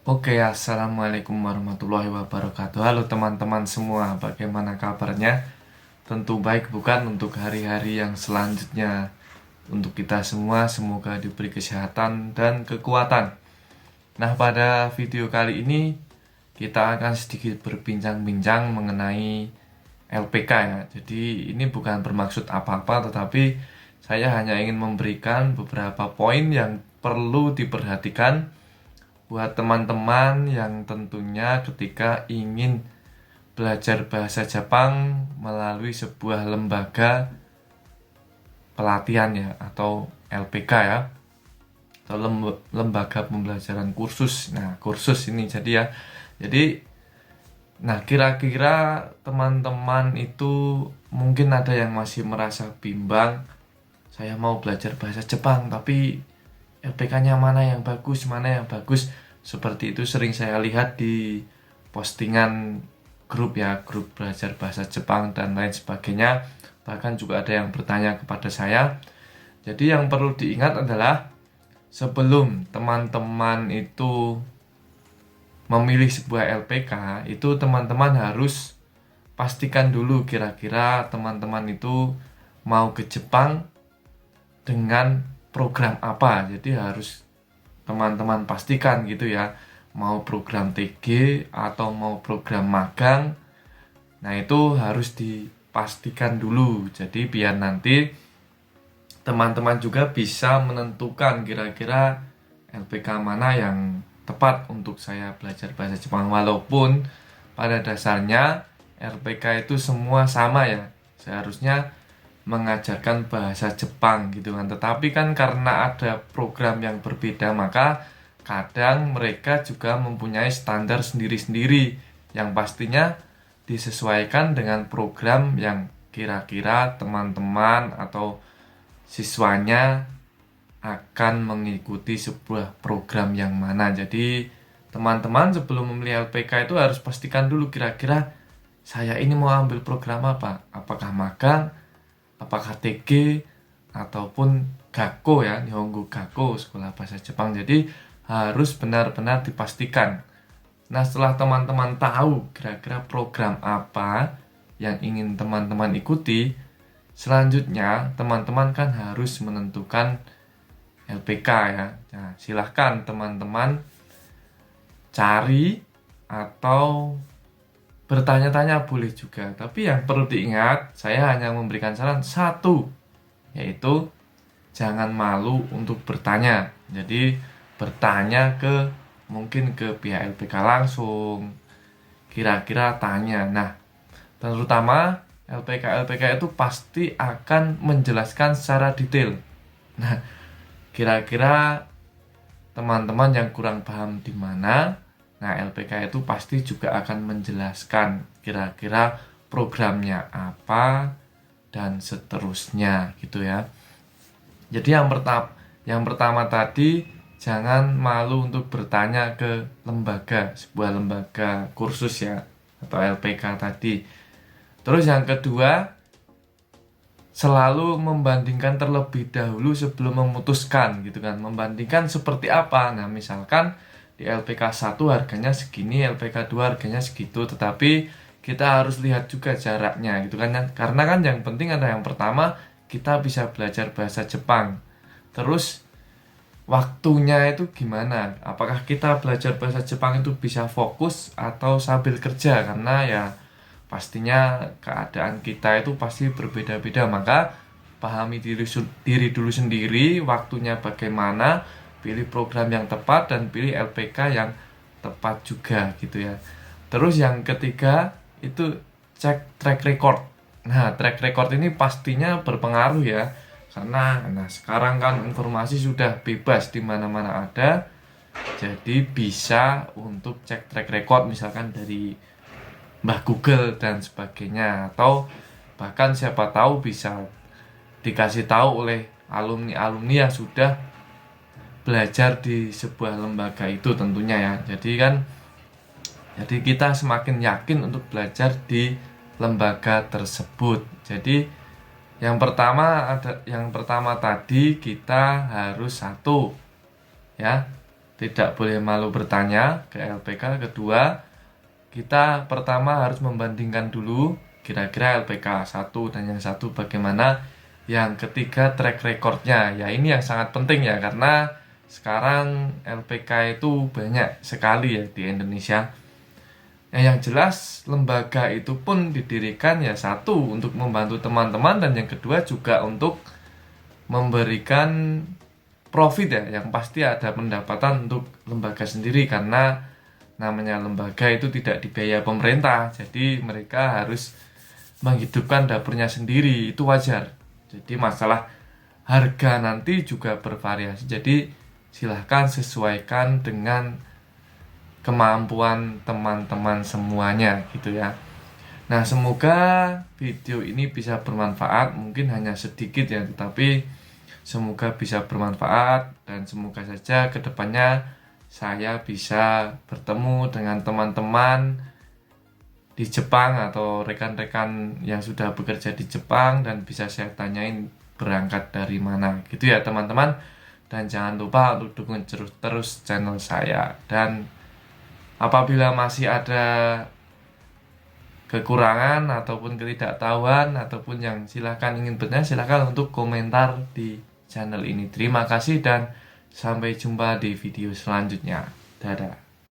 Assalamualaikum warahmatullahi wabarakatuh. Halo teman-teman semua, bagaimana kabarnya? Tentu baik bukan untuk hari-hari yang selanjutnya. Untuk kita semua, semoga diberi kesehatan dan kekuatan. Nah, pada video kali ini, kita akan sedikit berbincang-bincang mengenai LPK ya. Jadi, ini bukan bermaksud apa-apa, tetapi saya hanya ingin memberikan beberapa poin yang perlu diperhatikan buat teman-teman yang tentunya ketika ingin belajar bahasa Jepang melalui sebuah lembaga pelatihan ya atau LPK ya atau lembaga pembelajaran kursus. Nah, kursus ini jadi ya. Jadi kira-kira teman-teman itu mungkin ada yang masih merasa bimbang. Saya mau belajar bahasa Jepang tapi LPK-nya mana yang bagus, mana yang bagus. Seperti itu sering saya lihat di postingan grup ya, grup belajar bahasa Jepang dan lain sebagainya. Bahkan juga ada yang bertanya kepada saya. Jadi yang perlu diingat adalah sebelum teman-teman itu memilih sebuah LPK, itu teman-teman harus pastikan dulu kira-kira teman-teman itu mau ke Jepang dengan program apa. Jadi harus teman-teman pastikan gitu ya, mau program TG atau mau program magang. Nah, itu harus dipastikan dulu. Jadi biar nanti teman-teman juga bisa menentukan kira-kira LPK mana yang tepat untuk saya belajar bahasa Jepang. Walaupun pada dasarnya LPK itu semua sama ya, seharusnya mengajarkan bahasa Jepang gitu kan. Tetapi kan karena ada program yang berbeda, maka kadang mereka juga mempunyai standar sendiri-sendiri yang pastinya disesuaikan dengan program yang kira-kira teman-teman atau siswanya akan mengikuti sebuah program yang mana. Jadi teman-teman sebelum memilih LPK itu harus pastikan dulu kira-kira saya ini mau ambil program apa. Apakah magang, apakah TG, ataupun Gakko ya, Nihongo Gakko, sekolah bahasa Jepang. Jadi harus benar-benar dipastikan. Nah, setelah teman-teman tahu kira-kira program apa yang ingin teman-teman ikuti, selanjutnya teman-teman kan harus menentukan LPK ya. Nah, silahkan teman-teman cari atau bertanya-tanya boleh juga. Tapi yang perlu diingat, saya hanya memberikan saran satu, yaitu jangan malu untuk bertanya. Jadi bertanya mungkin ke pihak LPK langsung. Kira-kira tanya. Nah, terutama LPK itu pasti akan menjelaskan secara detail. Nah, kira-kira teman-teman yang kurang paham di mana, nah LPK itu pasti juga akan menjelaskan kira-kira programnya apa dan seterusnya gitu ya. Jadi yang pertama tadi jangan malu untuk bertanya ke sebuah lembaga kursus ya atau LPK tadi. Terus yang kedua, selalu membandingkan terlebih dahulu sebelum memutuskan gitu kan. Membandingkan seperti apa? Nah, misalkan di LPK 1 harganya segini, LPK 2 harganya segitu, tetapi kita harus lihat juga jaraknya gitu kan. Karena kan yang penting ada yang pertama, kita bisa belajar bahasa Jepang. Terus waktunya itu gimana? Apakah kita belajar bahasa Jepang itu bisa fokus atau sambil kerja? Karena ya pastinya keadaan kita itu pasti berbeda-beda. Maka pahami diri dulu sendiri, waktunya bagaimana, pilih program yang tepat dan pilih LPK yang tepat juga gitu ya. Terus yang ketiga itu cek track record. Nah, track record ini pastinya berpengaruh ya. Karena sekarang kan informasi sudah bebas di mana-mana ada. Jadi bisa untuk cek track record misalkan dari Mbah Google dan sebagainya, atau bahkan siapa tahu bisa dikasih tahu oleh alumni-alumni yang sudah belajar di sebuah lembaga itu tentunya ya. Jadi kita semakin yakin untuk belajar di lembaga tersebut. Jadi yang pertama tadi kita harus satu ya, tidak boleh malu bertanya ke LPK. Kedua, kita pertama harus membandingkan dulu kira-kira LPK satu dan yang satu bagaimana. Yang ketiga, track recordnya. Ya ini yang sangat penting ya, karena sekarang LPK itu banyak sekali ya di Indonesia. Yang jelas lembaga itu pun didirikan ya satu untuk membantu teman-teman, dan yang kedua juga untuk memberikan profit ya, yang pasti ada pendapatan untuk lembaga sendiri, karena namanya lembaga itu tidak dibiayai pemerintah, jadi mereka harus menghidupkan dapurnya sendiri, itu wajar. Jadi masalah harga nanti juga bervariasi, jadi silahkan sesuaikan dengan kemampuan teman-teman semuanya gitu ya. Nah, semoga video ini bisa bermanfaat, mungkin hanya sedikit ya, tetapi semoga bisa bermanfaat, dan semoga saja kedepannya saya bisa bertemu dengan teman-teman di Jepang atau rekan-rekan yang sudah bekerja di Jepang, dan bisa saya tanyain berangkat dari mana gitu ya teman-teman. Dan jangan lupa untuk dukung terus channel saya, dan apabila masih ada kekurangan ataupun ketidaktahuan ataupun yang silahkan ingin bertanya, silahkan untuk komentar di channel ini. Terima kasih dan sampai jumpa di video selanjutnya. Dadah.